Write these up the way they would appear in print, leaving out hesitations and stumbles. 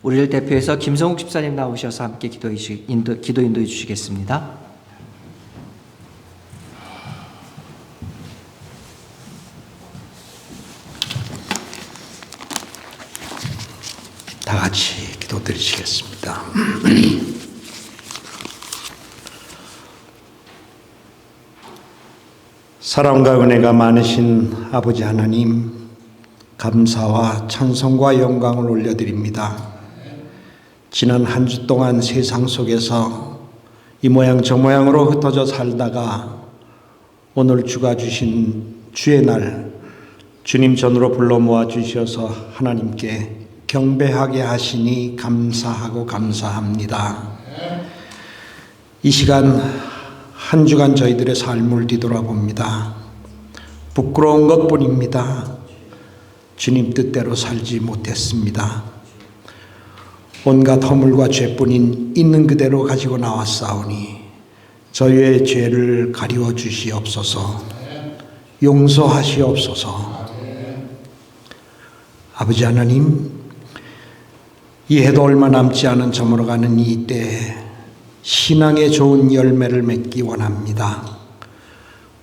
우리를 대표해서 김성욱 집사님 나오셔서 함께 기도 인도해 주시겠습니다. 다 같이 기도드리시겠습니다. 사랑과 은혜가 많으신 아버지 하나님, 감사와 찬송과 영광을 올려드립니다. 지난 한 주 동안 세상 속에서 이 모양 저 모양으로 흩어져 살다가 오늘 주가 주신 주의 날 주님 전으로 불러 모아 주셔서 하나님께 경배하게 하시니 감사하고 감사합니다. 이 시간 한 주간 저희들의 삶을 뒤돌아봅니다. 부끄러운 것뿐입니다. 주님 뜻대로 살지 못했습니다. 온갖 허물과 죄뿐인 있는 그대로 가지고 나왔사오니 저희의 죄를 가리워 주시옵소서. 용서하시옵소서. 아버지 하나님, 이 해도 얼마 남지 않은 저물어가는 이 때에 신앙의 좋은 열매를 맺기 원합니다.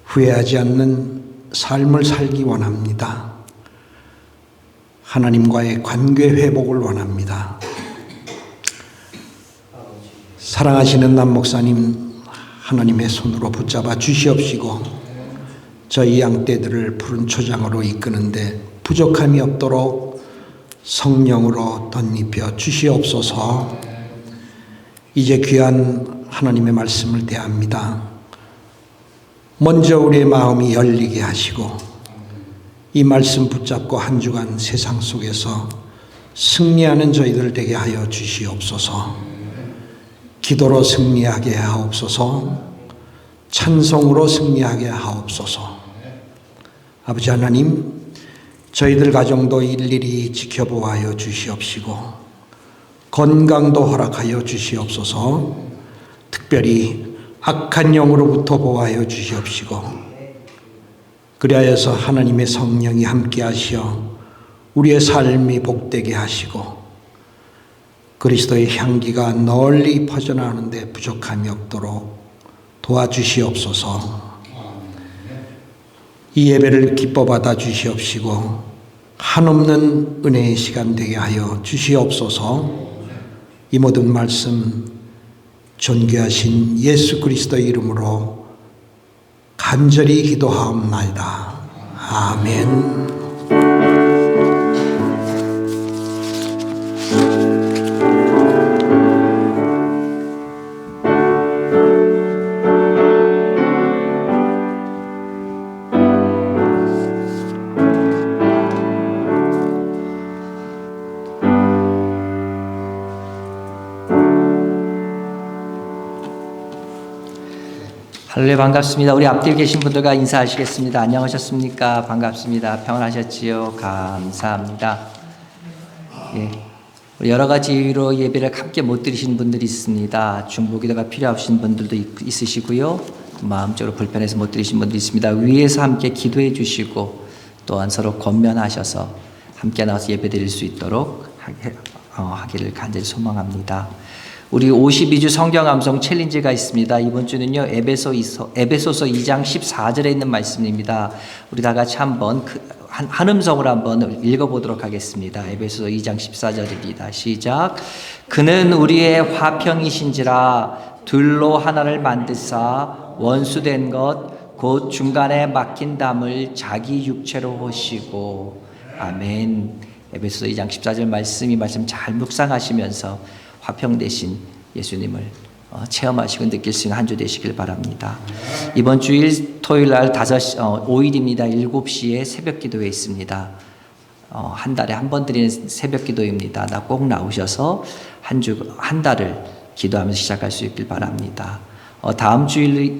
후회하지 않는 삶을 살기 원합니다. 하나님과의 관계 회복을 원합니다. 사랑하시는 남 목사님, 하나님의 손으로 붙잡아 주시옵시고 저희 양떼들을 푸른 초장으로 이끄는데 부족함이 없도록 성령으로 덧입혀 주시옵소서. 이제 귀한 하나님의 말씀을 대합니다. 먼저 우리의 마음이 열리게 하시고 이 말씀 붙잡고 한 주간 세상 속에서 승리하는 저희들 되게 하여 주시옵소서. 기도로 승리하게 하옵소서. 찬송으로 승리하게 하옵소서. 아버지 하나님, 저희들 가정도 일일이 지켜보아여 주시옵시고 건강도 허락하여 주시옵소서. 특별히 악한 영으로부터 보호하여 주시옵시고 그리하여서 하나님의 성령이 함께 하시어 우리의 삶이 복되게 하시고 그리스도의 향기가 널리 퍼져나가는데 부족함이 없도록 도와주시옵소서. 이 예배를 기뻐 받아 주시옵시고 한없는 은혜의 시간 되게 하여 주시옵소서. 이 모든 말씀 존귀하신 예수 그리스도의 이름으로 간절히 기도하옵나이다. 아멘. 할렐루야, 반갑습니다. 우리 앞뒤에 계신 분들과 인사하시겠습니다. 안녕하셨습니까? 반갑습니다. 평안하셨지요? 감사합니다. 여러 가지 이유로 예배를 함께 못 드리신 분들이 있습니다. 중보기도가 필요하신 분들도 있으시고요. 마음적으로 불편해서 못 드리신 분들이 있습니다. 위에서 함께 기도해 주시고 또한 서로 권면하셔서 함께 나와서 예배 드릴 수 있도록 하기를 간절히 소망합니다. 우리 52주 성경 암송 챌린지가 있습니다. 이번 주는요, 에베소서 2장 14절에 있는 말씀입니다. 우리 다 같이 한번 한 음성으로 한번 읽어보도록 하겠습니다. 에베소서 2장 14절입니다. 시작. 그는 우리의 화평이신지라 둘로 하나를 만드사 원수된 것 곧 중간에 막힌 담을 자기 육체로 하시고. 아멘. 에베소서 2장 14절 말씀 잘 묵상하시면서 화평 되신 예수님을 체험하시고 느낄 수 있는 한 주 되시길 바랍니다. 이번 주일 토요일 날 5일입니다. 7시에 새벽 기도회 있습니다. 한 달에 한 번 드리는 새벽 기도입니다. 꼭 나오셔서 한 달을 기도하면서 시작할 수 있길 바랍니다. 다음 주일이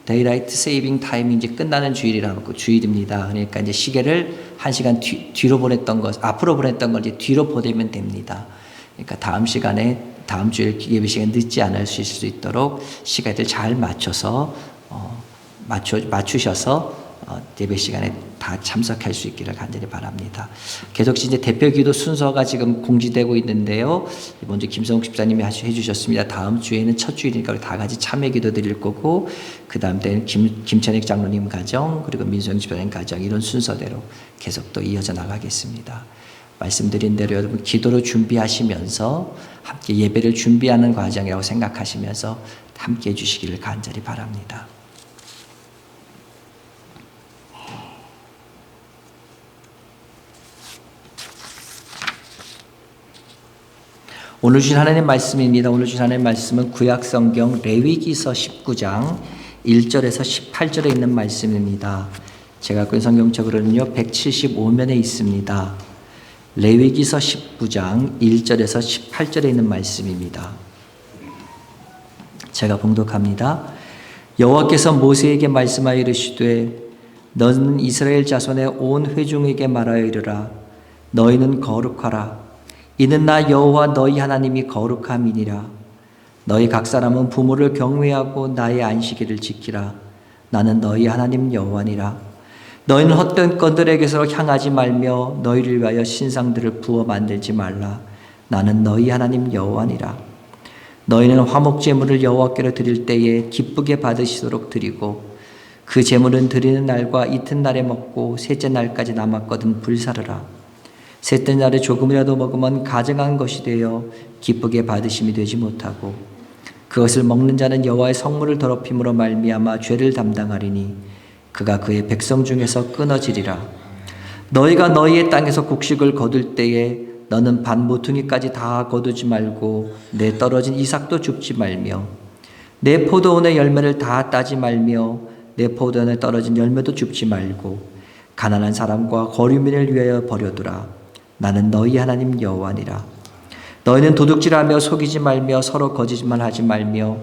데이라이트 세이빙 타임이 이제 끝나는 주일입니다. 그러니까 이제 시계를 1시간 뒤로 보냈던 것, 앞으로 보냈던 걸 이제 뒤로 보내면 됩니다. 그러니까 다음 주일 예배 시간 늦지 않을 수 있도록 시간을 잘 맞춰서 맞추셔서 예배 시간에 다 참석할 수 있기를 간절히 바랍니다. 계속 이제 대표기도 순서가 지금 공지되고 있는데요. 먼저 김성욱 집사님이 해주셨습니다. 다음 주에는 첫 주일이니까 다 같이 참여기도 드릴 거고, 그 다음 때는 김천익 장로님 가정, 그리고 민성 집사님 가정, 이런 순서대로 계속 또 이어져 나가겠습니다. 말씀드린 대로 여러분 기도로 준비하시면서 함께 예배를 준비하는 과정이라고 생각하시면서 함께 해주시기를 간절히 바랍니다. 오늘 주신 하나님의 말씀입니다. 오늘 주신 하나님의 말씀은 구약성경 레위기서 19장 1절에서 18절에 있는 말씀입니다. 제가 갖고 있는 성경책으로는요 175면에 있습니다. 레위기서 19장 1절에서 18절에 있는 말씀입니다. 제가 봉독합니다. 여호와께서 모세에게 말씀하여 이르시되 너는 이스라엘 자손의 온 회중에게 말하여 이르라. 너희는 거룩하라. 이는 나 여호와 너희 하나님이 거룩함이니라. 너희 각 사람은 부모를 경외하고 나의 안식일을 지키라. 나는 너희 하나님 여호와니라. 너희는 헛된 것들에게서 향하지 말며 너희를 위하여 신상들을 부어 만들지 말라. 나는 너희 하나님 여호와니라. 너희는 화목 제물을 여호와께로 드릴 때에 기쁘게 받으시도록 드리고 그 제물은 드리는 날과 이튿날에 먹고 셋째 날까지 남았거든 불사르라. 셋째 날에 조금이라도 먹으면 가증한 것이 되어 기쁘게 받으심이 되지 못하고 그것을 먹는 자는 여호와의 성물을 더럽힘으로 말미암아 죄를 담당하리니 그가 그의 백성 중에서 끊어지리라. 너희가 너희의 땅에서 곡식을 거둘 때에 너는 반 모퉁이까지 다 거두지 말고 내 떨어진 이삭도 줍지 말며 내 포도원의 열매를 다 따지 말며 내 포도원에 떨어진 열매도 줍지 말고 가난한 사람과 거류민을 위하여 버려두라. 나는 너희 하나님 여호와니라. 너희는 도둑질하며 속이지 말며 서로 거짓말 하지 말며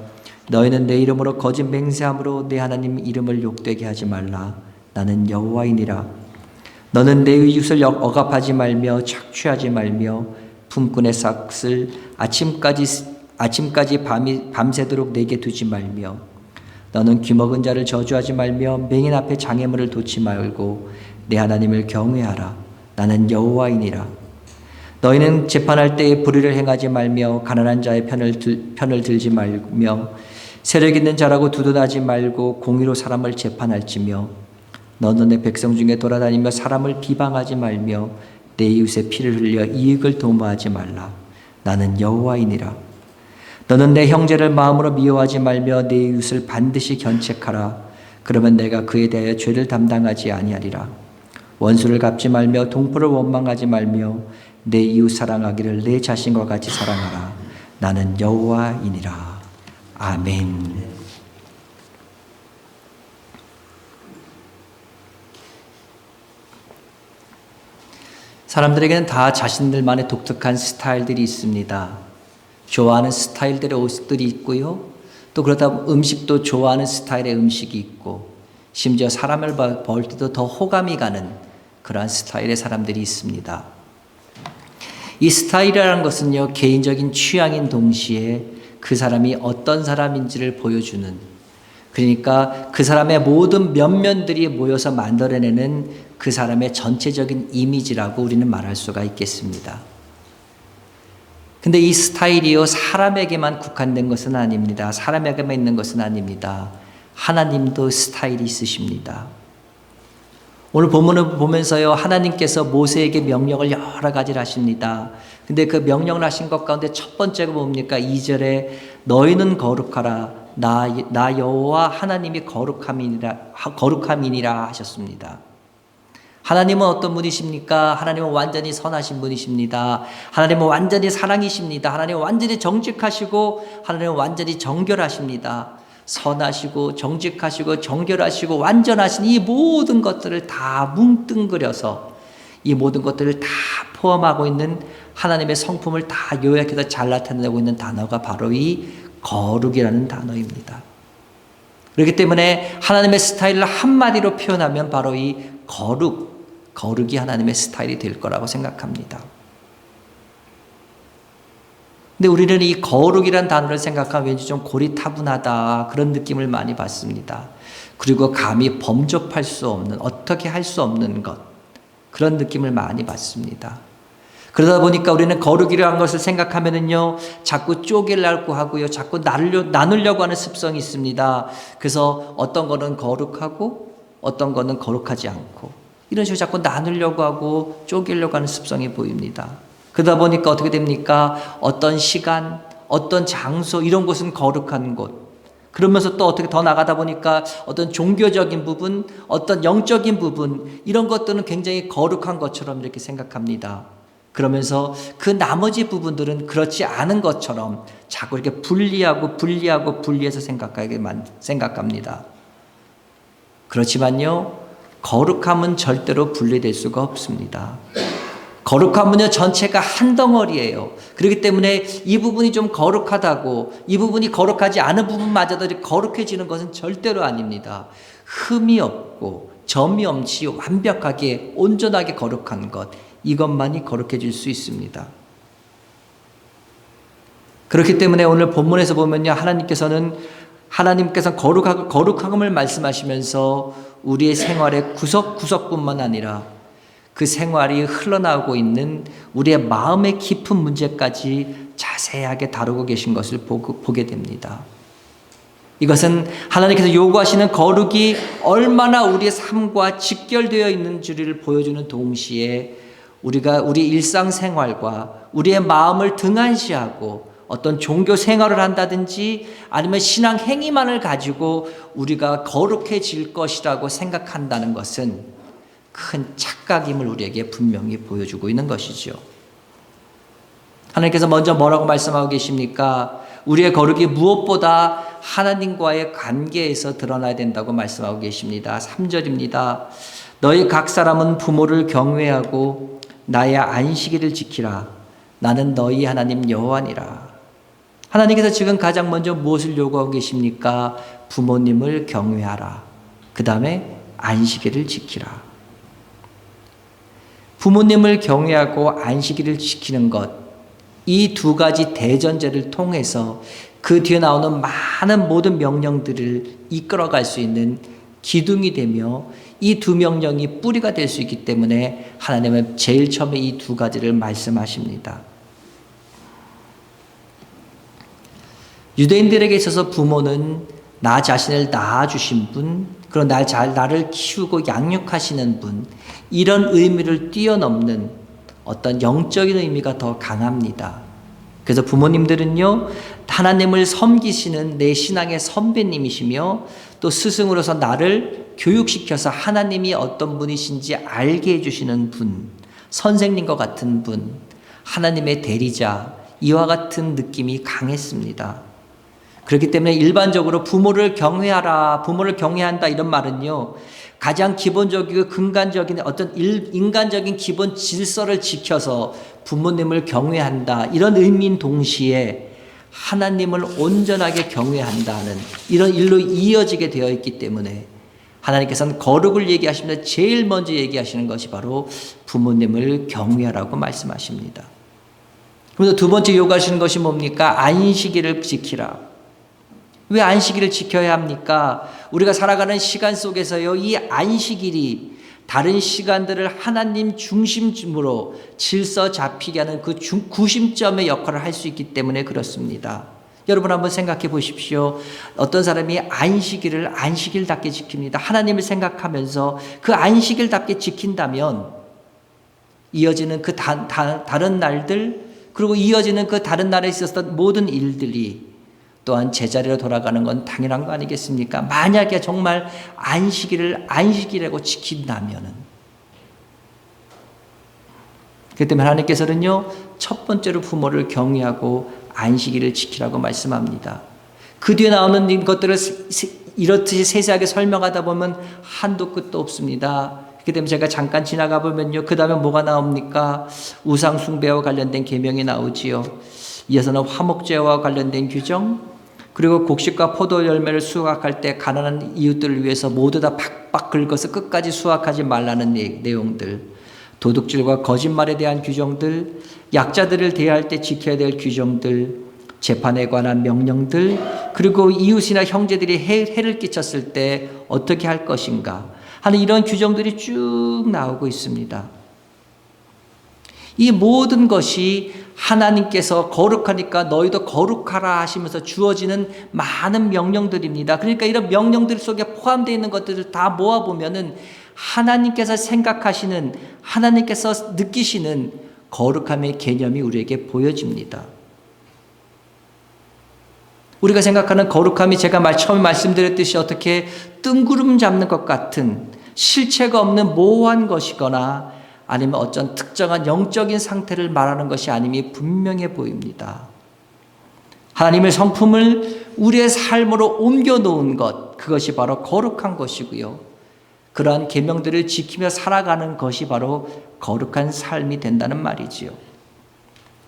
너희는 내 이름으로 거짓 맹세함으로 내 하나님 이름을 욕되게 하지 말라. 나는 여호와이니라. 너는 내 이웃을 억압하지 말며 착취하지 말며 품꾼의 삭을 아침까지 밤새도록 내게 두지 말며 너는 귀먹은 자를 저주하지 말며 맹인 앞에 장애물을 돋지 말고 내 하나님을 경외하라. 나는 여호와이니라. 너희는 재판할 때에 불의를 행하지 말며 가난한 자의 편을 들지 말며 세력 있는 자라고 두둔하지 말고 공의로 사람을 재판할지며 너는 내 백성 중에 돌아다니며 사람을 비방하지 말며 내 이웃의 피를 흘려 이익을 도모하지 말라. 나는 여호와이니라. 너는 내 형제를 마음으로 미워하지 말며 내 이웃을 반드시 견책하라. 그러면 내가 그에 대하여 죄를 담당하지 아니하리라. 원수를 갚지 말며 동포를 원망하지 말며 내 이웃 사랑하기를 내 자신과 같이 사랑하라. 나는 여호와이니라. 아멘. 사람들에게는 다 자신들만의 독특한 스타일들이 있습니다. 좋아하는 스타일들의 옷들이 있고요. 또 그러다 음식도 좋아하는 스타일의 음식이 있고 심지어 사람을 볼 때도 더 호감이 가는 그러한 스타일의 사람들이 있습니다. 이 스타일이라는 것은요, 개인적인 취향인 동시에 그 사람이 어떤 사람인지를 보여주는, 그러니까 그 사람의 모든 면면들이 모여서 만들어내는 그 사람의 전체적인 이미지라고 우리는 말할 수가 있겠습니다. 근데 이 스타일이요, 사람에게만 국한된 것은 아닙니다. 사람에게만 있는 것은 아닙니다. 하나님도 스타일이 있으십니다. 오늘 본문을 보면서요, 하나님께서 모세에게 명령을 여러 가지를 하십니다. 근데 그 명령을 하신 것 가운데 첫 번째가 뭡니까? 2절에 너희는 거룩하라. 나 여호와 하나님이 거룩함이니라 하셨습니다. 하나님은 어떤 분이십니까? 하나님은 완전히 선하신 분이십니다. 하나님은 완전히 사랑이십니다. 하나님은 완전히 정직하시고 하나님은 완전히 정결하십니다. 선하시고 정직하시고 정결하시고 완전하신 이 모든 것들을 다 뭉뚱그려서 이 모든 것들을 다 포함하고 있는 하나님의 성품을 다 요약해서 잘 나타내고 있는 단어가 바로 이 거룩이라는 단어입니다. 그렇기 때문에 하나님의 스타일을 한마디로 표현하면 바로 이 거룩이 하나님의 스타일이 될 거라고 생각합니다. 근데 우리는 이 거룩이란 단어를 생각하면 왠지 좀 고리타분하다 그런 느낌을 많이 받습니다. 그리고 감히 범접할 수 없는, 어떻게 할 수 없는 것, 그런 느낌을 많이 받습니다. 그러다 보니까 우리는 거룩이라는 것을 생각하면은요, 자꾸 쪼개려고 하고요, 자꾸 나누려고 하는 습성이 있습니다. 그래서 어떤 거는 거룩하고 어떤 거는 거룩하지 않고 이런 식으로 자꾸 나누려고 하고 쪼개려고 하는 습성이 보입니다. 그러다 보니까 어떻게 됩니까? 어떤 시간, 어떤 장소, 이런 곳은 거룩한 곳. 그러면서 또 어떻게 더 나가다 보니까 어떤 종교적인 부분, 어떤 영적인 부분, 이런 것들은 굉장히 거룩한 것처럼 이렇게 생각합니다. 그러면서 그 나머지 부분들은 그렇지 않은 것처럼 자꾸 이렇게 분리해서 생각합니다. 그렇지만요, 거룩함은 절대로 분리될 수가 없습니다. 거룩함은요, 전체가 한 덩어리예요. 그렇기 때문에 이 부분이 좀 거룩하다고, 이 부분이 거룩하지 않은 부분마저도 거룩해지는 것은 절대로 아닙니다. 흠이 없고 점이 없이 완벽하게 온전하게 거룩한 것, 이것만이 거룩해질 수 있습니다. 그렇기 때문에 오늘 본문에서 보면요, 하나님께서는 거룩함을 말씀하시면서 우리의 생활의 구석구석뿐만 아니라 그 생활이 흘러나오고 있는 우리의 마음의 깊은 문제까지 자세하게 다루고 계신 것을 보게 됩니다. 이것은 하나님께서 요구하시는 거룩이 얼마나 우리의 삶과 직결되어 있는 줄을 보여주는 동시에 우리가 우리 일상생활과 우리의 마음을 등한시하고 어떤 종교 생활을 한다든지 아니면 신앙 행위만을 가지고 우리가 거룩해질 것이라고 생각한다는 것은 큰 착각임을 우리에게 분명히 보여주고 있는 것이죠. 하나님께서 먼저 뭐라고 말씀하고 계십니까? 우리의 거룩이 무엇보다 하나님과의 관계에서 드러나야 된다고 말씀하고 계십니다. 3절입니다. 너희 각 사람은 부모를 경외하고 나의 안식일을 지키라. 나는 너희 하나님 여호와니라. 하나님께서 지금 가장 먼저 무엇을 요구하고 계십니까? 부모님을 경외하라. 그 다음에 안식일을 지키라. 부모님을 경외하고 안식일을 지키는 것, 이 두 가지 대전제를 통해서 그 뒤에 나오는 많은 모든 명령들을 이끌어갈 수 있는 기둥이 되며 이 두 명령이 뿌리가 될 수 있기 때문에 하나님은 제일 처음에 이 두 가지를 말씀하십니다. 유대인들에게 있어서 부모는 나 자신을 낳아주신 분, 그리고 나를 키우고 양육하시는 분, 이런 의미를 뛰어넘는 어떤 영적인 의미가 더 강합니다. 그래서 부모님들은요, 하나님을 섬기시는 내 신앙의 선배님이시며 또 스승으로서 나를 교육시켜서 하나님이 어떤 분이신지 알게 해주시는 분, 선생님과 같은 분, 하나님의 대리자, 이와 같은 느낌이 강했습니다. 그렇기 때문에 일반적으로 부모를 경외하라, 부모를 경외한다 이런 말은요, 가장 기본적이고 근간적인 어떤 인간적인 기본 질서를 지켜서 부모님을 경외한다 이런 의미인 동시에 하나님을 온전하게 경외한다는 이런 일로 이어지게 되어 있기 때문에 하나님께서는 거룩을 얘기하시면서 제일 먼저 얘기하시는 것이 바로 부모님을 경외하라고 말씀하십니다. 그래서 두 번째 요구하시는 것이 뭡니까? 안식일을 지키라. 왜 안식일을 지켜야 합니까? 우리가 살아가는 시간 속에서요, 이 안식일이 다른 시간들을 하나님 중심으로 질서 잡히게 하는 그 구심점의 역할을 할 수 있기 때문에 그렇습니다. 여러분 한번 생각해 보십시오. 어떤 사람이 안식일을 안식일답게 지킵니다. 하나님을 생각하면서 그 안식일답게 지킨다면 이어지는 그 다른 날들, 그리고 이어지는 그 다른 날에 있었던 모든 일들이 또한 제자리로 돌아가는 건 당연한 거 아니겠습니까? 만약에 정말 안식일을 안식일이라고 지킨다면은. 그렇기 때문에 하나님께서는요, 첫 번째로 부모를 경외하고 안식일을 지키라고 말씀합니다. 그 뒤에 나오는 것들을 이렇듯이 세세하게 설명하다 보면 한도 끝도 없습니다. 그렇기 때문에 제가 잠깐 지나가 보면요, 그 다음에 뭐가 나옵니까? 우상 숭배와 관련된 계명이 나오지요. 이어서는 화목제와 관련된 규정, 그리고 곡식과 포도 열매를 수확할 때 가난한 이웃들을 위해서 모두 다 박박 긁어서 끝까지 수확하지 말라는 내용들, 도둑질과 거짓말에 대한 규정들, 약자들을 대할 때 지켜야 될 규정들, 재판에 관한 명령들, 그리고 이웃이나 형제들이 해를 끼쳤을 때 어떻게 할 것인가 하는 이런 규정들이 쭉 나오고 있습니다. 이 모든 것이 하나님께서 거룩하니까 너희도 거룩하라 하시면서 주어지는 많은 명령들입니다. 그러니까 이런 명령들 속에 포함되어 있는 것들을 다 모아보면은 하나님께서 생각하시는, 하나님께서 느끼시는 거룩함의 개념이 우리에게 보여집니다. 우리가 생각하는 거룩함이 제가 처음에 말씀드렸듯이 어떻게 뜬구름 잡는 것 같은 실체가 없는 모호한 것이거나 아니면 어떤 특정한 영적인 상태를 말하는 것이 아님이 분명해 보입니다. 하나님의 성품을 우리의 삶으로 옮겨 놓은 것, 그것이 바로 거룩한 것이고요. 그러한 계명들을 지키며 살아가는 것이 바로 거룩한 삶이 된다는 말이지요.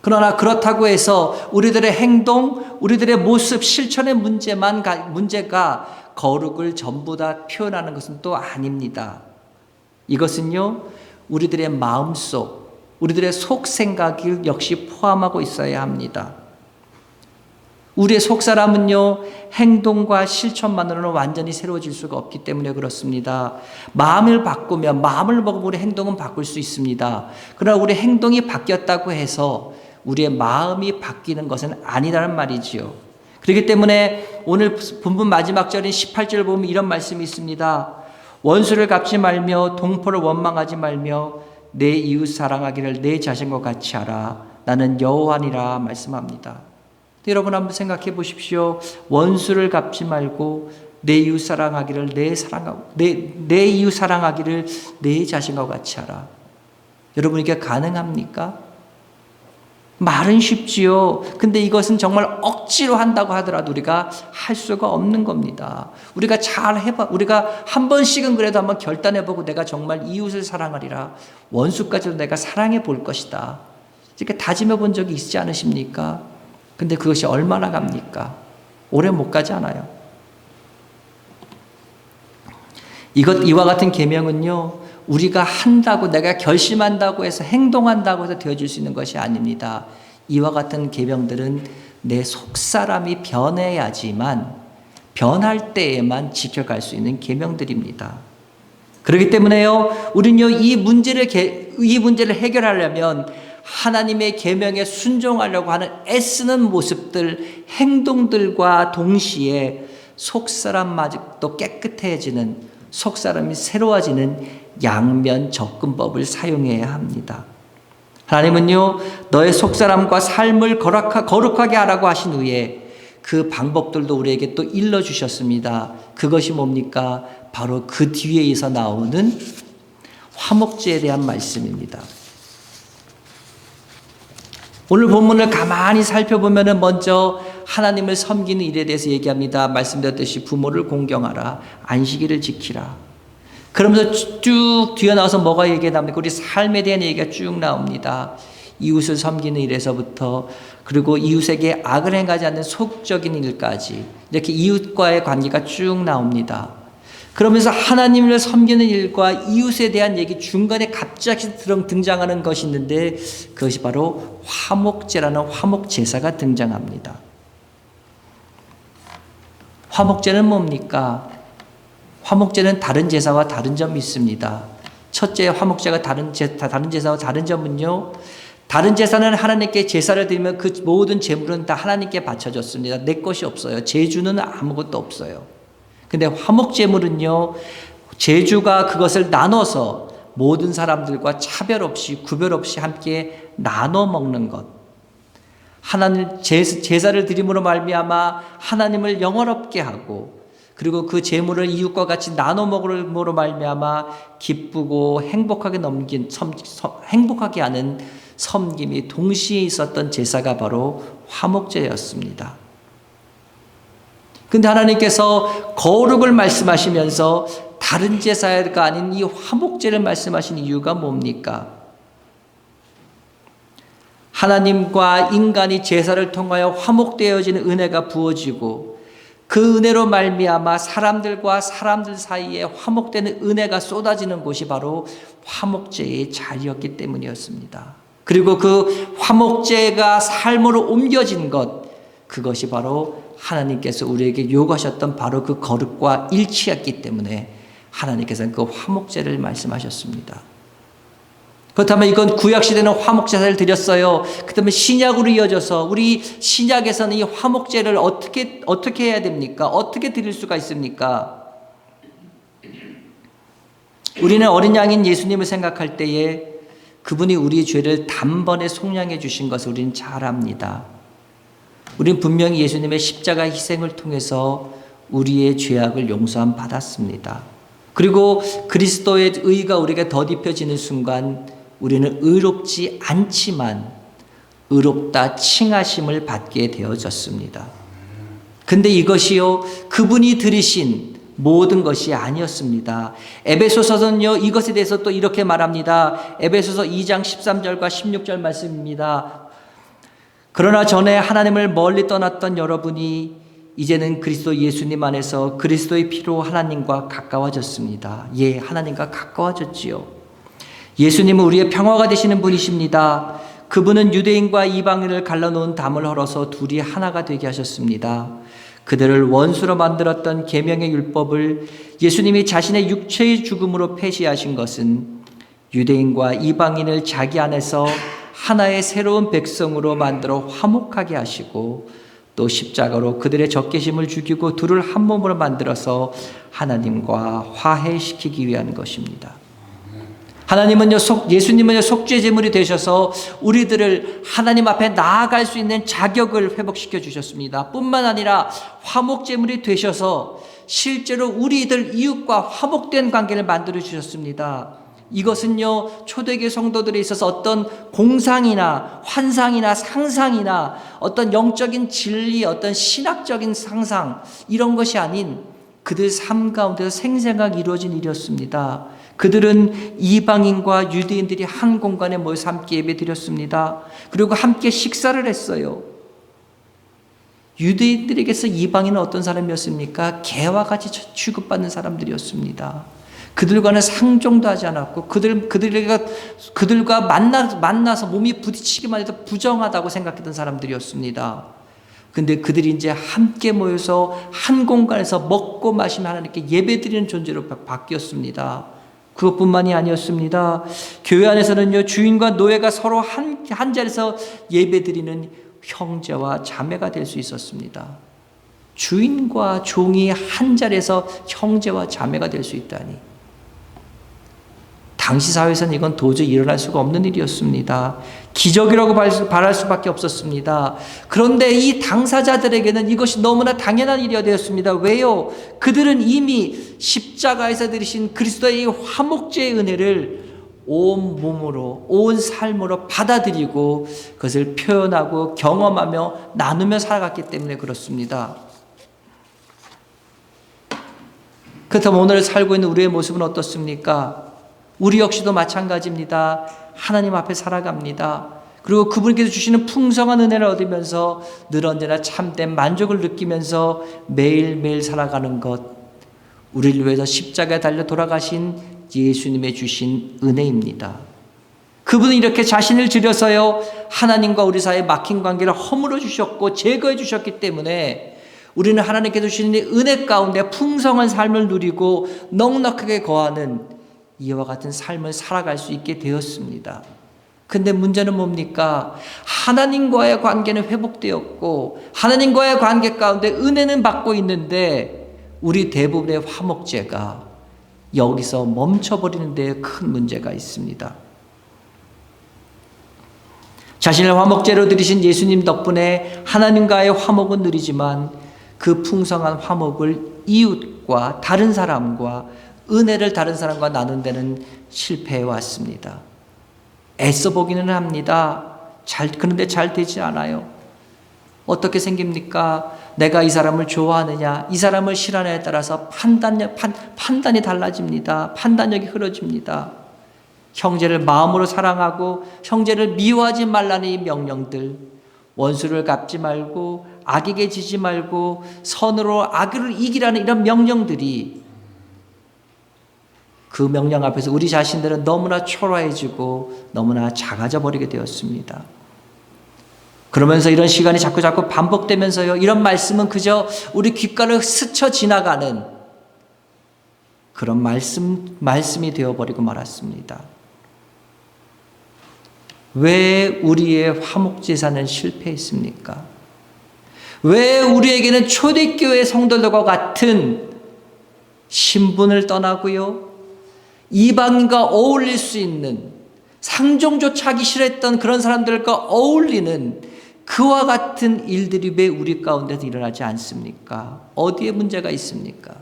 그러나 그렇다고 해서 우리들의 행동, 우리들의 모습, 실천의 문제가 거룩을 전부 다 표현하는 것은 또 아닙니다. 이것은요, 우리들의 마음속, 우리들의 속 생각을 역시 포함하고 있어야 합니다. 우리의 속사람은요, 행동과 실천만으로는 완전히 새로워질 수가 없기 때문에 그렇습니다. 마음을 바꾸면, 마음을 먹으면 우리 행동은 바꿀 수 있습니다. 그러나 우리 행동이 바뀌었다고 해서 우리의 마음이 바뀌는 것은 아니라는 말이지요. 그렇기 때문에 오늘 본문 마지막 절인 18절 보면 이런 말씀이 있습니다. 원수를 갚지 말며 동포를 원망하지 말며 내 이웃 사랑하기를 내 자신과 같이 하라. 나는 여호와니라 말씀합니다. 여러분 한번 생각해 보십시오. 원수를 갚지 말고 내 이웃 사랑하기를 내 이웃 사랑하기를 내 자신과 같이 하라. 여러분 이게 가능합니까? 말은 쉽지요. 근데 이것은 정말 억지로 한다고 하더라도 우리가 할 수가 없는 겁니다. 우리가 잘 해봐. 우리가 한 번씩은 그래도 한번 결단해보고 내가 정말 이웃을 사랑하리라. 원수까지도 내가 사랑해 볼 것이다. 이렇게 다짐해 본 적이 있지 않으십니까? 근데 그것이 얼마나 갑니까? 오래 못 가지 않아요. 이와 같은 계명은요, 우리가 한다고, 내가 결심한다고 해서 행동한다고 해서 되어질 수 있는 것이 아닙니다. 이와 같은 계명들은 내 속사람이 변해야지만, 변할 때에만 지켜갈 수 있는 계명들입니다. 그렇기 때문에요, 우리는요, 이 문제를 해결하려면 하나님의 계명에 순종하려고 하는 애쓰는 모습들, 행동들과 동시에 속사람마저도 깨끗해지는, 속사람이 새로워지는 양면 접근법을 사용해야 합니다. 하나님은요, 너의 속사람과 삶을 거룩하게 하라고 하신 후에 그 방법들도 우리에게 또 일러주셨습니다. 그것이 뭡니까? 바로 그 뒤에서 나오는 화목제에 대한 말씀입니다. 오늘 본문을 가만히 살펴보면 먼저 하나님을 섬기는 일에 대해서 얘기합니다. 말씀드렸듯이 부모를 공경하라, 안식일을 지키라. 그러면서 쭉 뒤에 나와서 뭐가 얘기가 나옵니까? 우리 삶에 대한 얘기가 쭉 나옵니다. 이웃을 섬기는 일에서부터, 그리고 이웃에게 악을 행하지 않는 속적인 일까지, 이렇게 이웃과의 관계가 쭉 나옵니다. 그러면서 하나님을 섬기는 일과 이웃에 대한 얘기 중간에 갑자기 등장하는 것이 있는데, 그것이 바로 화목제라는 화목제사가 등장합니다. 화목제는 뭡니까? 화목제는 다른 제사와 다른 점이 있습니다. 첫째, 화목제가 다른 제사와 다른 점은요, 다른 제사는 하나님께 제사를 드리면 그 모든 제물은 다 하나님께 바쳐졌습니다. 내 것이 없어요. 제주는 아무것도 없어요. 근데 화목제물은요, 제주가 그것을 나눠서 모든 사람들과 차별 없이, 구별 없이 함께 나눠 먹는 것. 하나님 제사를 드림으로 말미암아 하나님을 영화롭게 하고, 그리고 그 제물을 이웃과 같이 나눠 먹음으로 말미암아 기쁘고 행복하게 행복하게 하는 섬김이 동시에 있었던 제사가 바로 화목제였습니다. 근데 하나님께서 거룩을 말씀하시면서 다른 제사가 아닌 이 화목제를 말씀하신 이유가 뭡니까? 하나님과 인간이 제사를 통하여 화목되어지는 은혜가 부어지고, 그 은혜로 말미암아 사람들과 사람들 사이에 화목되는 은혜가 쏟아지는 곳이 바로 화목제의 자리였기 때문이었습니다. 그리고 그 화목제가 삶으로 옮겨진 것, 그것이 바로 하나님께서 우리에게 요구하셨던 바로 그 거룩과 일치했기 때문에 하나님께서는 그 화목제를 말씀하셨습니다. 그렇다면 이건 구약시대는 화목제사를 드렸어요. 그다음에 신약으로 이어져서 우리 신약에서는 이 화목제를 어떻게 해야 됩니까? 어떻게 드릴 수가 있습니까? 우리는 어린 양인 예수님을 생각할 때에 그분이 우리의 죄를 단번에 속량해 주신 것을 우리는 잘 압니다. 우리는 분명히 예수님의 십자가 희생을 통해서 우리의 죄악을 용서함 받았습니다. 그리고 그리스도의 의가 우리에게 덧입혀지는 순간 우리는 의롭지 않지만 의롭다 칭하심을 받게 되어졌습니다. 근데 이것이요, 그분이 들이신 모든 것이 아니었습니다. 에베소서는요, 이것에 대해서 또 이렇게 말합니다. 에베소서 2장 13절과 16절 말씀입니다. 그러나 전에 하나님을 멀리 떠났던 여러분이 이제는 그리스도 예수님 안에서 그리스도의 피로 하나님과 가까워졌습니다. 예, 하나님과 가까워졌지요. 예수님은 우리의 평화가 되시는 분이십니다. 그분은 유대인과 이방인을 갈라놓은 담을 헐어서 둘이 하나가 되게 하셨습니다. 그들을 원수로 만들었던 계명의 율법을 예수님이 자신의 육체의 죽음으로 폐시하신 것은 유대인과 이방인을 자기 안에서 하나의 새로운 백성으로 만들어 화목하게 하시고 또 십자가로 그들의 적개심을 죽이고 둘을 한 몸으로 만들어서 하나님과 화해시키기 위한 것입니다. 예수님은요, 속죄 제물이 되셔서 우리들을 하나님 앞에 나아갈 수 있는 자격을 회복시켜 주셨습니다. 뿐만 아니라 화목 제물이 되셔서 실제로 우리들 이웃과 화목된 관계를 만들어 주셨습니다. 이것은요, 초대교회 성도들에 있어서 어떤 공상이나 환상이나 상상이나 어떤 영적인 진리, 어떤 신학적인 상상, 이런 것이 아닌 그들 삶 가운데서 생생하게 이루어진 일이었습니다. 그들은 이방인과 유대인들이 한 공간에 모여서 함께 예배 드렸습니다. 그리고 함께 식사를 했어요. 유대인들에게서 이방인은 어떤 사람이었습니까? 개와 같이 취급받는 사람들이었습니다. 그들과는 상종도 하지 않았고 그들과 만나서 몸이 부딪히기만 해도 부정하다고 생각했던 사람들이었습니다. 근데 그들이 이제 함께 모여서 한 공간에서 먹고 마시며 하나님께 예배드리는 존재로 바뀌었습니다. 그것뿐만이 아니었습니다. 교회 안에서는요, 주인과 노예가 서로 한 자리에서 예배드리는 형제와 자매가 될 수 있었습니다. 주인과 종이 한 자리에서 형제와 자매가 될 수 있다니. 당시 사회에서는 이건 도저히 일어날 수가 없는 일이었습니다. 기적이라고 말할 수밖에 없었습니다. 그런데 이 당사자들에게는 이것이 너무나 당연한 일이 되었습니다. 왜요? 그들은 이미 십자가에서 들이신 그리스도의 화목제의 은혜를 온 몸으로, 온 삶으로 받아들이고 그것을 표현하고 경험하며 나누며 살아갔기 때문에 그렇습니다. 그렇다면 오늘 살고 있는 우리의 모습은 어떻습니까? 우리 역시도 마찬가지입니다. 하나님 앞에 살아갑니다. 그리고 그분께서 주시는 풍성한 은혜를 얻으면서 늘 언제나 참된 만족을 느끼면서 매일매일 살아가는 것, 우리를 위해서 십자가에 달려 돌아가신 예수님의 주신 은혜입니다. 그분은 이렇게 자신을 들여서요, 하나님과 우리 사이에 막힌 관계를 허물어 주셨고 제거해 주셨기 때문에 우리는 하나님께서 주시는 은혜 가운데 풍성한 삶을 누리고 넉넉하게 거하는 이와 같은 삶을 살아갈 수 있게 되었습니다. 근데 문제는 뭡니까? 하나님과의 관계는 회복되었고 하나님과의 관계 가운데 은혜는 받고 있는데 우리 대부분의 화목제가 여기서 멈춰버리는 데 큰 문제가 있습니다. 자신을 화목제로 드리신 예수님 덕분에 하나님과의 화목은 누리지만 그 풍성한 화목을 이웃과 다른 사람과 은혜를 다른 사람과 나눈 데는 실패해 왔습니다. 애써 보기는 합니다. 그런데 잘 되지 않아요. 어떻게 생깁니까? 내가 이 사람을 좋아하느냐, 이 사람을 싫어하느냐에 따라서 판단이 달라집니다. 판단력이 흐려집니다. 형제를 마음으로 사랑하고 형제를 미워하지 말라는 이 명령들, 원수를 갚지 말고 악에게 지지 말고 선으로 악을 이기라는 이런 명령들이, 그 명령 앞에서 우리 자신들은 너무나 초라해지고 너무나 작아져 버리게 되었습니다. 그러면서 이런 시간이 자꾸 반복되면서요, 이런 말씀은 그저 우리 귓가를 스쳐 지나가는 그런 말씀이 되어버리고 말았습니다. 왜 우리의 화목제사는 실패했습니까? 왜 우리에게는 초대교회 성도들과 같은 신분을 떠나고요, 이방인과 어울릴 수 있는, 상종조차 하기 싫어했던 그런 사람들과 어울리는 그와 같은 일들이 왜 우리 가운데서 일어나지 않습니까? 어디에 문제가 있습니까?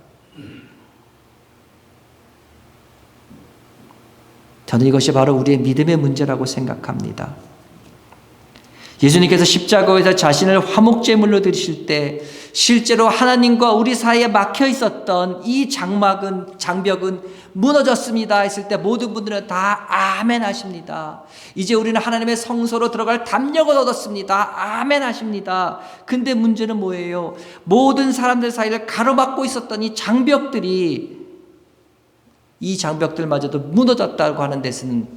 저는 이것이 바로 우리의 믿음의 문제라고 생각합니다. 예수님께서 십자가에서 자신을 화목제물로 드리실 때 실제로 하나님과 우리 사이에 막혀 있었던 이 장벽은 무너졌습니다 했을 때 모든 분들은 다 아멘 하십니다. 이제 우리는 하나님의 성소로 들어갈 담력을 얻었습니다. 아멘 하십니다. 근데 문제는 뭐예요? 모든 사람들 사이를 가로막고 있었던 이 장벽들마저도 무너졌다고 하는 데서는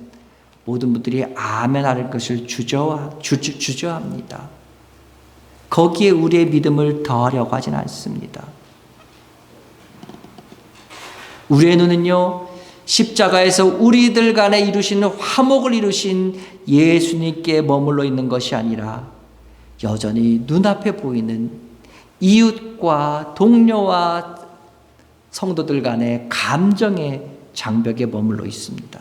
모든 분들이 아멘 할 것을 주저합니다. 거기에 우리의 믿음을 더하려고 하진 않습니다. 우리의 눈은요, 십자가에서 우리들 간에 이루신 화목을 이루신 예수님께 머물러 있는 것이 아니라 여전히 눈앞에 보이는 이웃과 동료와 성도들 간의 감정의 장벽에 머물러 있습니다.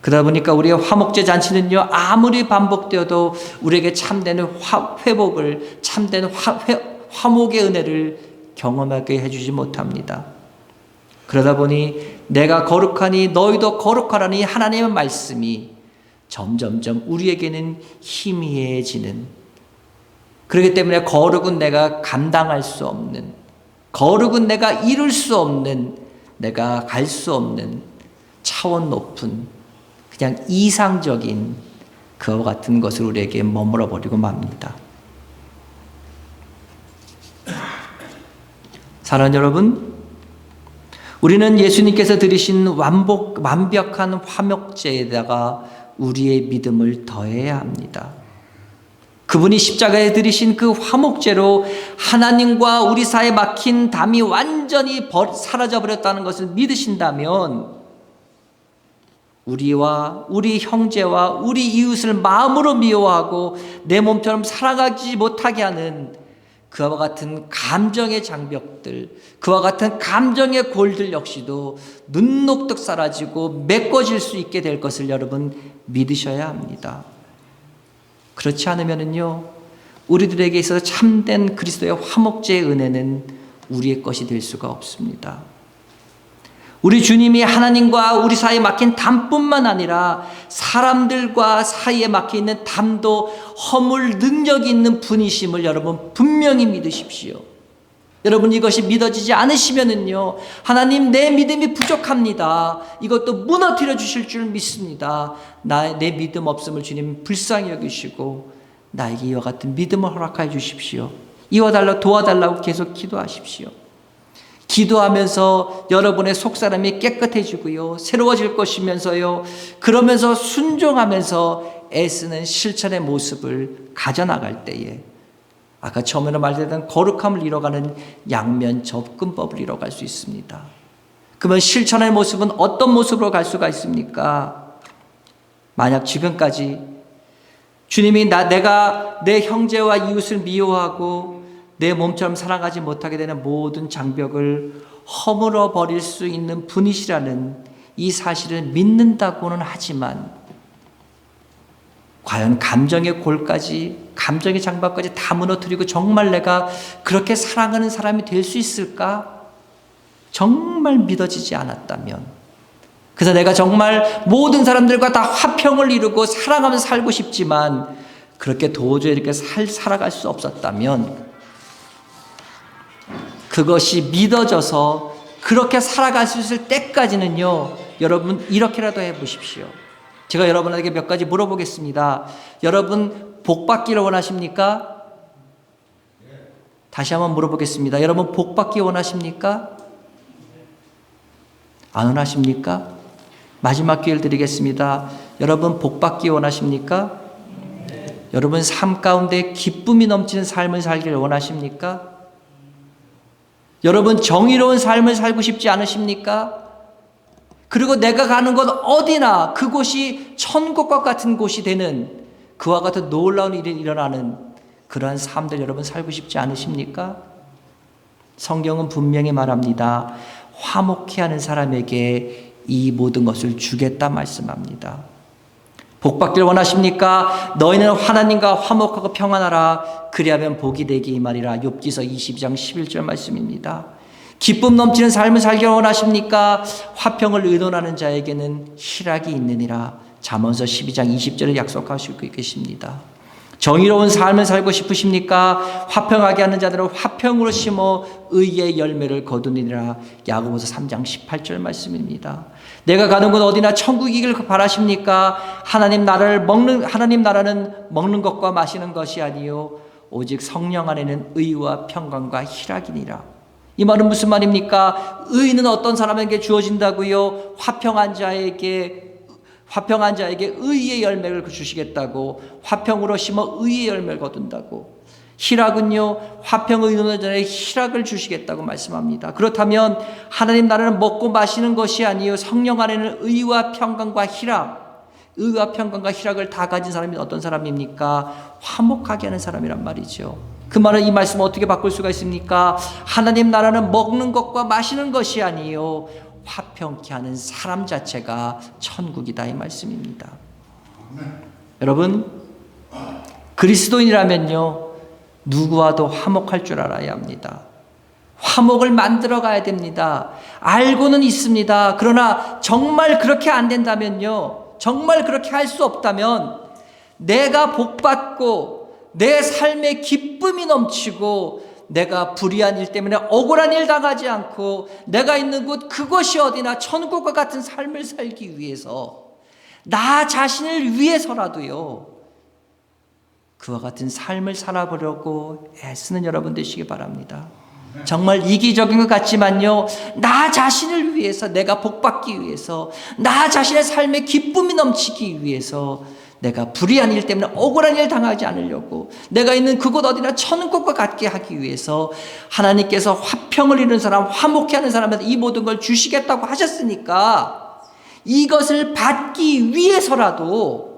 그러다 보니까 우리의 화목제 잔치는요, 아무리 반복되어도 우리에게 참된 회복을, 참된 화목의 은혜를 경험하게 해주지 못합니다. 그러다 보니 내가 거룩하니 너희도 거룩하라니 하나님의 말씀이 점점점 우리에게는 희미해지는, 그렇기 때문에 거룩은 내가 감당할 수 없는, 거룩은 내가 이룰 수 없는, 내가 갈 수 없는 차원 높은 그냥 이상적인 그와 같은 것을 우리에게 머물러 버리고 맙니다. 사랑하는 여러분, 우리는 예수님께서 드리신 완벽한 화목제에다가 우리의 믿음을 더해야 합니다. 그분이 십자가에 드리신 그 화목제로 하나님과 우리 사이에 막힌 담이 완전히 사라져버렸다는 것을 믿으신다면, 우리와 우리 형제와 우리 이웃을 마음으로 미워하고 내 몸처럼 살아가지 못하게 하는 그와 같은 감정의 장벽들, 그와 같은 감정의 골들 역시도 눈녹듯 사라지고 메꿔질 수 있게 될 것을 여러분 믿으셔야 합니다. 그렇지 않으면요, 우리들에게 있어서 참된 그리스도의 화목제의 은혜는 우리의 것이 될 수가 없습니다. 우리 주님이 하나님과 우리 사이에 막힌 담뿐만 아니라 사람들과 사이에 막혀 있는 담도 허물 능력이 있는 분이심을 여러분 분명히 믿으십시오. 여러분 이것이 믿어지지 않으시면은요, 하나님 내 믿음이 부족합니다, 이것도 무너뜨려 주실 줄 믿습니다. 내 믿음 없음을 주님 불쌍히 여기시고 나에게 이와 같은 믿음을 허락하여 주십시오. 도와달라고 계속 기도하십시오. 기도하면서 여러분의 속사람이 깨끗해지고요, 새로워질 것이면서요, 그러면서 순종하면서 애쓰는 실천의 모습을 가져나갈 때에 아까 처음에 말했던 거룩함을 이뤄가는 양면 접근법을 이뤄갈 수 있습니다. 그러면 실천의 모습은 어떤 모습으로 갈 수가 있습니까? 만약 지금까지 주님이 내가 내 형제와 이웃을 미워하고 내 몸처럼 살아가지 못하게 되는 모든 장벽을 허물어 버릴 수 있는 분이시라는 이 사실을 믿는다고는 하지만, 과연 감정의 골까지, 감정의 장벽까지 다 무너뜨리고 정말 내가 그렇게 사랑하는 사람이 될 수 있을까? 정말 믿어지지 않았다면, 그래서 내가 정말 모든 사람들과 다 화평을 이루고 사랑하면서 살고 싶지만 그렇게 도저히 이렇게 살아갈 수 없었다면, 그것이 믿어져서 그렇게 살아갈 수 있을 때까지는요, 여러분 이렇게라도 해보십시오. 제가 여러분에게 몇 가지 물어보겠습니다. 여러분 복 받기를 원하십니까? 다시 한번 물어보겠습니다. 여러분 복 받기 원하십니까? 안 원하십니까? 마지막 기회를 드리겠습니다. 여러분 복 받기 원하십니까? 여러분 삶 가운데 기쁨이 넘치는 삶을 살기를 원하십니까? 여러분 정의로운 삶을 살고 싶지 않으십니까? 그리고 내가 가는 곳 어디나 그곳이 천국과 같은 곳이 되는 그와 같은 놀라운 일이 일어나는 그러한 삶들 여러분 살고 싶지 않으십니까? 성경은 분명히 말합니다. 화목해하는 사람에게 이 모든 것을 주겠다 말씀합니다. 복받기를 원하십니까? 너희는 하나님과 화목하고 평안하라. 그리하면 복이 되기 이 말이라. 욥기서 22장 11절 말씀입니다. 기쁨 넘치는 삶을 살기 원하십니까? 화평을 의논하는 자에게는 희락이 있느니라. 잠언서 12장 20절에 약속하시고 계십니다. 정의로운 삶을 살고 싶으십니까? 화평하게 하는 자들은 화평으로 심어 의의 열매를 거두니라. 야고보서 3장 18절 말씀입니다. 내가 가는 곳 어디나 천국이길 바라십니까? 하나님 나라는 먹는 것과 마시는 것이 아니요 오직 성령 안에는 의와 평강과 희락이니라. 이 말은 무슨 말입니까? 의는 어떤 사람에게 주어진다고요? 화평한 자에게 의의 열매를 주시겠다고, 화평으로 심어 의의 열매를 거둔다고. 희락은요, 화평의 의논의 전에 희락을 주시겠다고 말씀합니다. 그렇다면 하나님 나라는 먹고 마시는 것이 아니요 성령 안에는 의와 평강과 희락을 다 가진 사람이 어떤 사람입니까? 화목하게 하는 사람이란 말이죠. 그 말은 이 말씀을 어떻게 바꿀 수가 있습니까? 하나님 나라는 먹는 것과 마시는 것이 아니요 화평케 하는 사람 자체가 천국이다 이 말씀입니다. 여러분 그리스도인이라면요 누구와도 화목할 줄 알아야 합니다. 화목을 만들어 가야 됩니다. 알고는 있습니다. 그러나 정말 그렇게 안 된다면요, 정말 그렇게 할 수 없다면 내가 복받고 내 삶에 기쁨이 넘치고 내가 불의한 일 때문에 억울한 일 당하지 않고 내가 있는 곳 그것이 어디나 천국과 같은 삶을 살기 위해서 나 자신을 위해서라도요 그와 같은 삶을 살아보려고 애쓰는 여러분 되시기 바랍니다. 정말 이기적인 것 같지만요 나 자신을 위해서, 내가 복받기 위해서, 나 자신의 삶에 기쁨이 넘치기 위해서, 내가 불의한 일 때문에 억울한 일 당하지 않으려고, 내가 있는 그곳 어디나 천국과 같게 하기 위해서 하나님께서 화평을 이루는 사람, 화목해 하는 사람한테 이 모든 걸 주시겠다고 하셨으니까 이것을 받기 위해서라도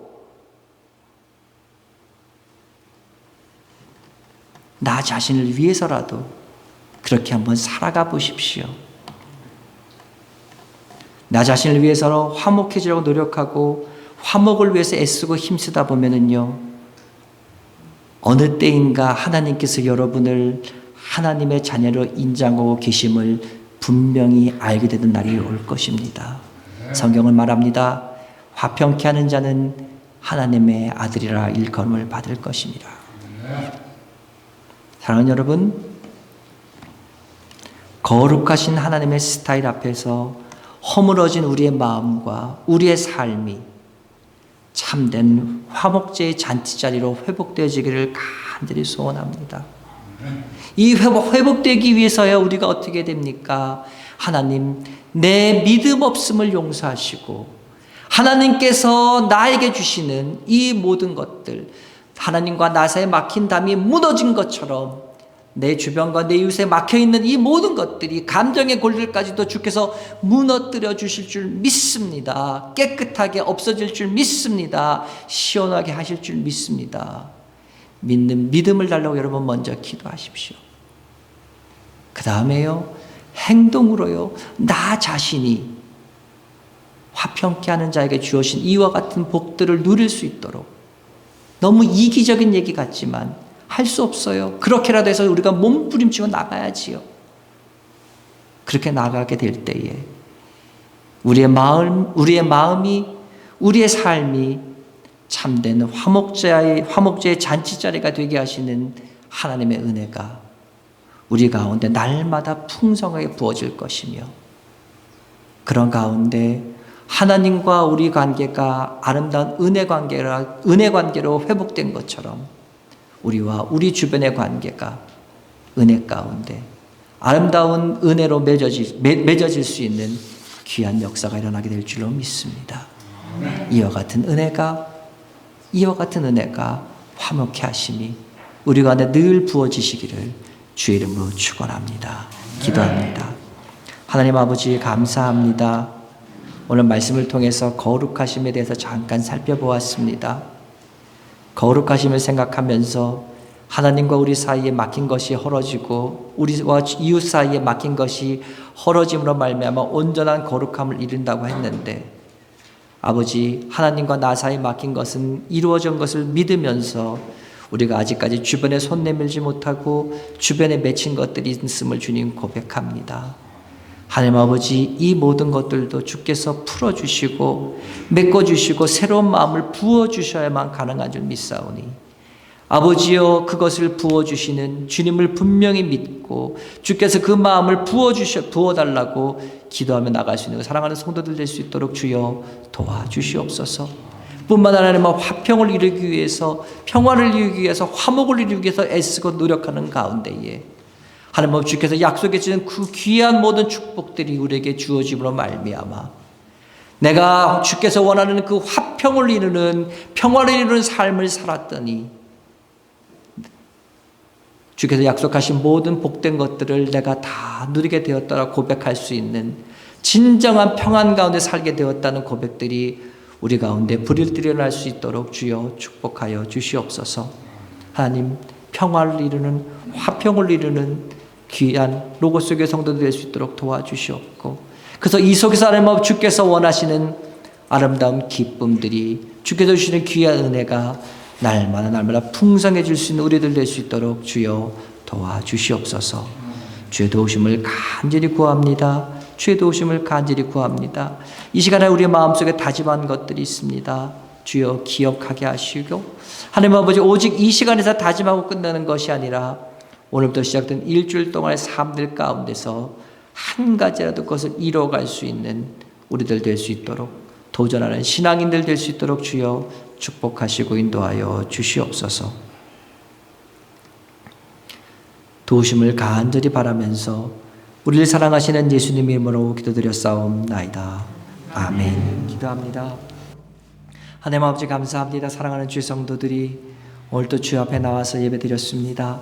나 자신을 위해서라도 그렇게 한번 살아가 보십시오. 나 자신을 위해서 화목해지려고 노력하고 화목을 위해서 애쓰고 힘쓰다 보면은요 어느 때인가 하나님께서 여러분을 하나님의 자녀로 인정하고 계심을 분명히 알게 되는 날이 올 것입니다. 성경은 말합니다. 화평케 하는 자는 하나님의 아들이라 일컬음을 받을 것입니다. 사랑하는 여러분, 거룩하신 하나님의 스타일 앞에서 허물어진 우리의 마음과 우리의 삶이 참된 화목제의 잔치자리로 회복되어지기를 간절히 소원합니다. 이 회복되기 위해서야 우리가 어떻게 됩니까? 하나님, 내 믿음 없음을 용서하시고 하나님께서 나에게 주시는 이 모든 것들, 하나님과 나 사이에 막힌 담이 무너진 것처럼 내 주변과 내 이웃에 막혀있는 이 모든 것들이 감정의 골들까지도 주께서 무너뜨려 주실 줄 믿습니다. 깨끗하게 없어질 줄 믿습니다. 시원하게 하실 줄 믿습니다. 믿는 믿음을 달라고 여러분 먼저 기도하십시오. 그 다음에요 행동으로요 나 자신이 화평케 하는 자에게 주어진 이와 같은 복들을 누릴 수 있도록, 너무 이기적인 얘기 같지만 할 수 없어요. 그렇게라도 해서 우리가 몸부림치고 나가야지요. 그렇게 나가게 될 때에 우리의 마음이, 우리의 삶이 참된 화목제의 잔치자리가 되게 하시는 하나님의 은혜가 우리 가운데 날마다 풍성하게 부어질 것이며, 그런 가운데 하나님과 우리 관계가 아름다운 은혜 관계로 회복된 것처럼 우리와 우리 주변의 관계가 은혜 가운데 아름다운 은혜로 맺어질 수 있는 귀한 역사가 일어나게 될 줄로 믿습니다. 이와 같은 은혜가 화목케 하심이 우리 가운데 늘 부어지시기를 주의 이름으로 축원합니다. 기도합니다. 하나님 아버지 감사합니다. 오늘 말씀을 통해서 거룩하심에 대해서 잠깐 살펴보았습니다. 거룩하심을 생각하면서 하나님과 우리 사이에 막힌 것이 헐어지고 우리와 이웃 사이에 막힌 것이 헐어짐으로 말미암아 온전한 거룩함을 이룬다고 했는데, 아버지 하나님과 나 사이에 막힌 것은 이루어진 것을 믿으면서 우리가 아직까지 주변에 손 내밀지 못하고 주변에 맺힌 것들이 있음을 주님 고백합니다. 하나님 아버지, 이 모든 것들도 주께서 풀어주시고 메꿔주시고 새로운 마음을 부어주셔야만 가능한 줄 믿사오니, 아버지여 그것을 부어주시는 주님을 분명히 믿고 주께서 그 마음을 부어달라고 기도하며 나갈 수 있는 사랑하는 성도들 될 수 있도록 주여 도와주시옵소서. 뿐만 아니라 화평을 이루기 위해서, 평화를 이루기 위해서, 화목을 이루기 위해서 애쓰고 노력하는 가운데에 하나님 주께서 약속해 주신 그 귀한 모든 축복들이 우리에게 주어짐으로 말미암아 내가 주께서 원하는 그 화평을 이루는, 평화를 이루는 삶을 살았더니 주께서 약속하신 모든 복된 것들을 내가 다 누리게 되었다라 고백할 수 있는 진정한 평안 가운데 살게 되었다는 고백들이 우리 가운데 불일 일어날 수 있도록 주여 축복하여 주시옵소서. 하나님, 평화를 이루는, 화평을 이루는 귀한 로고스의 성도들 될 수 있도록 도와주시옵고, 그래서 이 속에서 하나님 주께서 원하시는 아름다운 기쁨들이, 주께서 주시는 귀한 은혜가 날마다 풍성해질 수 있는 우리들 될 수 있도록 주여 도와주시옵소서. 주의 도우심을 간절히 구합니다. 주의 도우심을 간절히 구합니다. 이 시간에 우리의 마음속에 다짐한 것들이 있습니다. 주여 기억하게 하시고, 하나님 아버지, 오직 이 시간에서 다짐하고 끝나는 것이 아니라 오늘부터 시작된 일주일 동안의 삶들 가운데서 한 가지라도 그것을 이뤄갈 수 있는 우리들 될 수 있도록, 도전하는 신앙인들 될 수 있도록 주여 축복하시고 인도하여 주시옵소서. 도우심을 간절히 바라면서 우리를 사랑하시는 예수님 이름으로 기도드렸사옵나이다. 아멘. 기도합니다. 하나님 아버지 감사합니다. 사랑하는 주의 성도들이 오늘도 주 앞에 나와서 예배드렸습니다.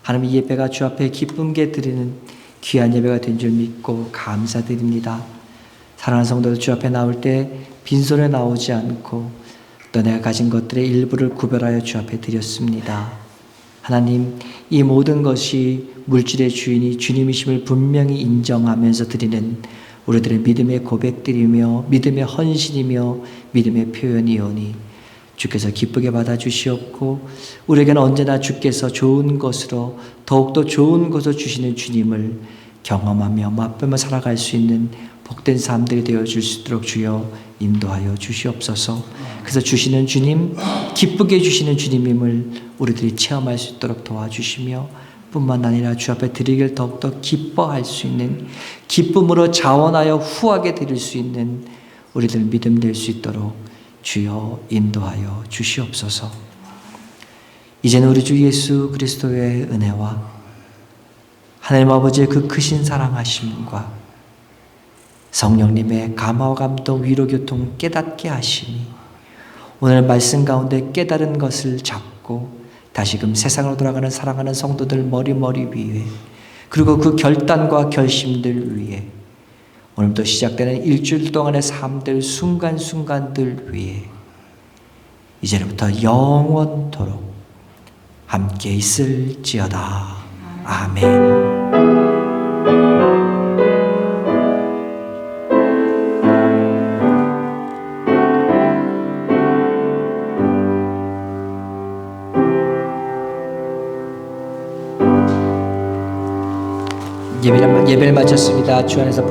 하나님, 이 예배가 주 앞에 기쁨께 드리는 귀한 예배가 된 줄 믿고 감사드립니다. 사랑하는 성도들, 주 앞에 나올 때 빈손에 나오지 않고 또 내가 가진 것들의 일부를 구별하여 주 앞에 드렸습니다. 하나님, 이 모든 것이 물질의 주인이 주님이심을 분명히 인정하면서 드리는 우리들의 믿음의 고백들이며 믿음의 헌신이며 믿음의 표현이오니 주께서 기쁘게 받아주시옵고, 우리에게는 언제나 주께서 좋은 것으로, 더욱더 좋은 것을 주시는 주님을 경험하며 맛보며 살아갈 수 있는 복된 삶들이 되어줄 수 있도록 주여 인도하여 주시옵소서. 그래서 주시는 주님, 기쁘게 해주시는 주님임을 우리들이 체험할 수 있도록 도와주시며, 뿐만 아니라 주 앞에 드리기를 더욱더 기뻐할 수 있는, 기쁨으로 자원하여 후하게 드릴 수 있는 우리들 믿음 될 수 있도록 주여 인도하여 주시옵소서. 이제는 우리 주 예수 그리스도의 은혜와 하나님 아버지의 그 크신 사랑하심과 성령님의 감화와 감동, 위로, 교통 깨닫게 하시니 오늘 말씀 가운데 깨달은 것을 잡고 다시금 세상으로 돌아가는 사랑하는 성도들 머리 위에, 그리고 그 결단과 결심들 위에, 오늘부터 시작되는 일주일 동안의 삶들, 순간순간들 위에 이제부터 영원토록 함께 있을지어다. 아멘. 예배를 마쳤습니다. 주 안에서